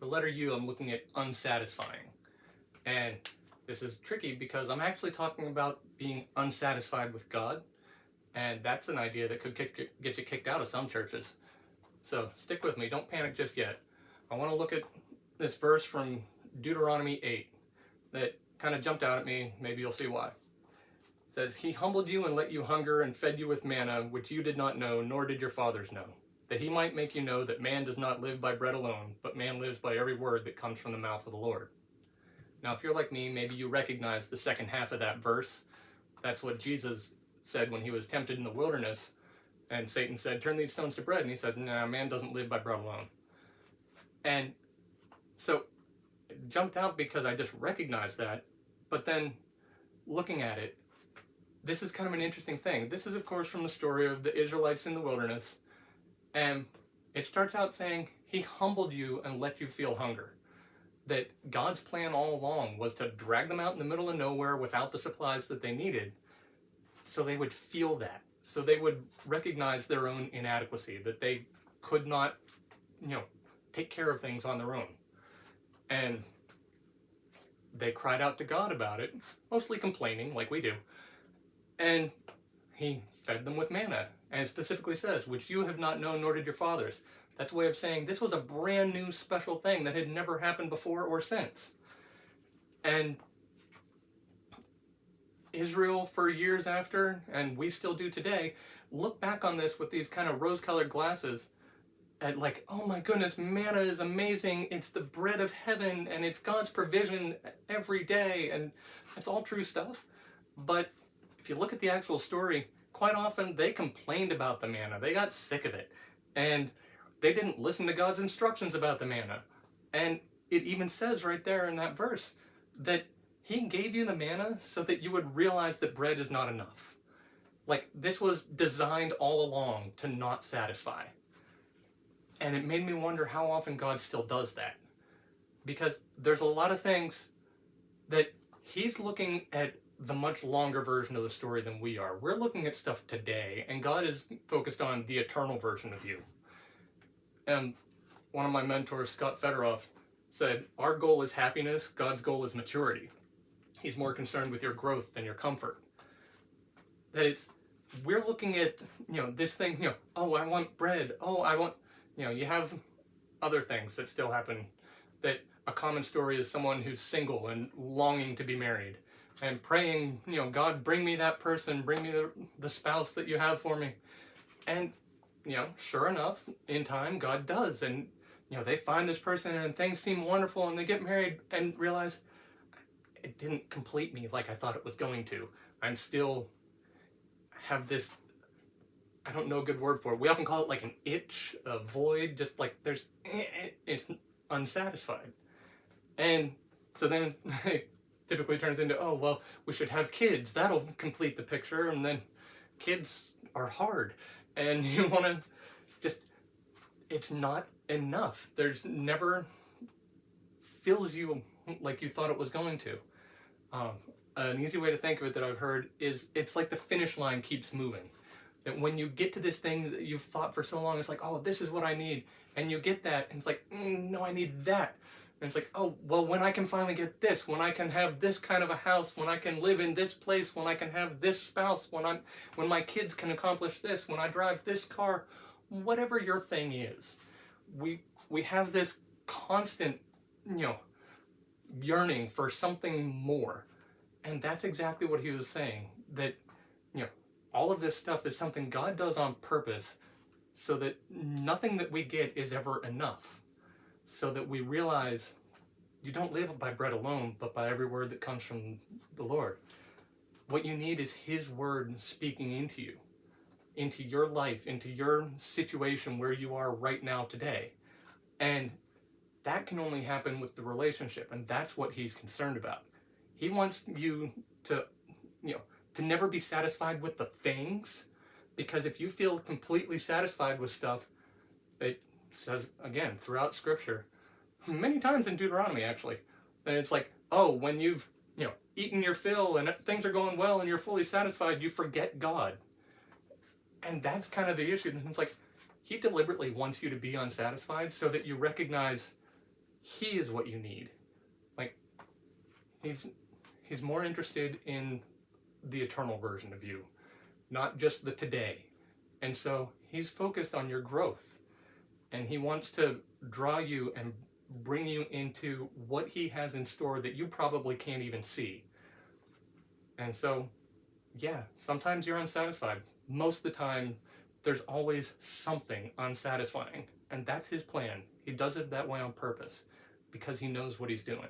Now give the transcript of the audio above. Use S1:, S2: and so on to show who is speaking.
S1: the letter U, I'm looking at unsatisfying. And this is tricky because I'm actually talking about being unsatisfied with God. And that's an idea that could get you kicked out of some churches. So stick with me, don't panic just yet. I want to look at this verse from Deuteronomy 8 that kind of jumped out at me. Maybe you'll see why. It says, "He humbled you and let you hunger and fed you with manna, which you did not know, nor did your fathers know, that he might make you know that man does not live by bread alone, but man lives by every word that comes from the mouth of the Lord." Now, if you're like me, maybe you recognize the second half of that verse. That's what Jesus said when he was tempted in the wilderness, and Satan said, "Turn these stones to bread," and he said, "Nah, man doesn't live by bread alone." And so it jumped out because I just recognized that, but then looking at it, this is kind of an interesting thing. This is, of course, from the story of the Israelites in the wilderness, and it starts out saying, he humbled you and let you feel hunger. That God's plan all along was to drag them out in the middle of nowhere without the supplies that they needed, so they would feel that, so they would recognize their own inadequacy, that they could not, take care of things on their own. And they cried out to God about it, mostly complaining, like we do. And he fed them with manna, and it specifically says, "which you have not known, nor did your fathers." That's a way of saying this was a brand new special thing that had never happened before or since. And Israel, for years after, and we still do today, look back on this with these kind of rose-colored glasses at like, oh my goodness, manna is amazing, it's the bread of heaven, and it's God's provision every day, and it's all true stuff. But if you look at the actual story, quite often they complained about the manna, they got sick of it, and they didn't listen to God's instructions about the manna. And it even says right there in that verse that he gave you the manna so that you would realize that bread is not enough. Like, this was designed all along to not satisfy. And it made me wonder how often God still does that. Because there's a lot of things that he's looking at the much longer version of the story than we are. We're looking at stuff today, and God is focused on the eternal version of you. And one of my mentors, Scott Federoff, said, "Our goal is happiness, God's goal is maturity." He's more concerned with your growth than your comfort. That we're looking at, this thing, oh, I want bread, oh, I want, you have other things that still happen. That a common story is someone who's single and longing to be married and praying, God, bring me that person, bring me the spouse that you have for me. And, sure enough, in time, God does. And, they find this person and things seem wonderful and they get married and realize it didn't complete me like I thought it was going to. I'm still have this, I don't know a good word for it. We often call it like an itch, a void, just like it's unsatisfied. And so then it typically turns into, oh, well, we should have kids. That'll complete the picture. And then kids are hard. And you want to it's not enough. There's never fills you like you thought it was going to. An easy way to think of it that I've heard is it's like the finish line keeps moving. That when you get to this thing that you've thought for so long, it's like, oh, this is what I need. And you get that, and it's like, no, I need that. And it's like, oh, well, when I can finally get this, when I can have this kind of a house, when I can live in this place, when I can have this spouse, when my kids can accomplish this, when I drive this car, whatever your thing is, we have this constant, yearning for something more. And that's exactly what he was saying, that, all of this stuff is something God does on purpose so that nothing that we get is ever enough. So that we realize you don't live by bread alone, but by every word that comes from the Lord. What you need is his word speaking into you, into your life, into your situation where you are right now today. And that can only happen with the relationship, and that's what he's concerned about. He wants you to, to never be satisfied with the things, because if you feel completely satisfied with stuff, it says, again, throughout Scripture, many times in Deuteronomy, actually, that it's like, oh, when you've, eaten your fill and things are going well and you're fully satisfied, you forget God. And that's kind of the issue. It's like, he deliberately wants you to be unsatisfied so that you recognize He is what you need. Like, he's more interested in the eternal version of you, not just the today. And so he's focused on your growth, and he wants to draw you and bring you into what he has in store that you probably can't even see. And so, yeah, sometimes you're unsatisfied. Most of the time, there's always something unsatisfying. And that's his plan. He does it that way on purpose because he knows what he's doing.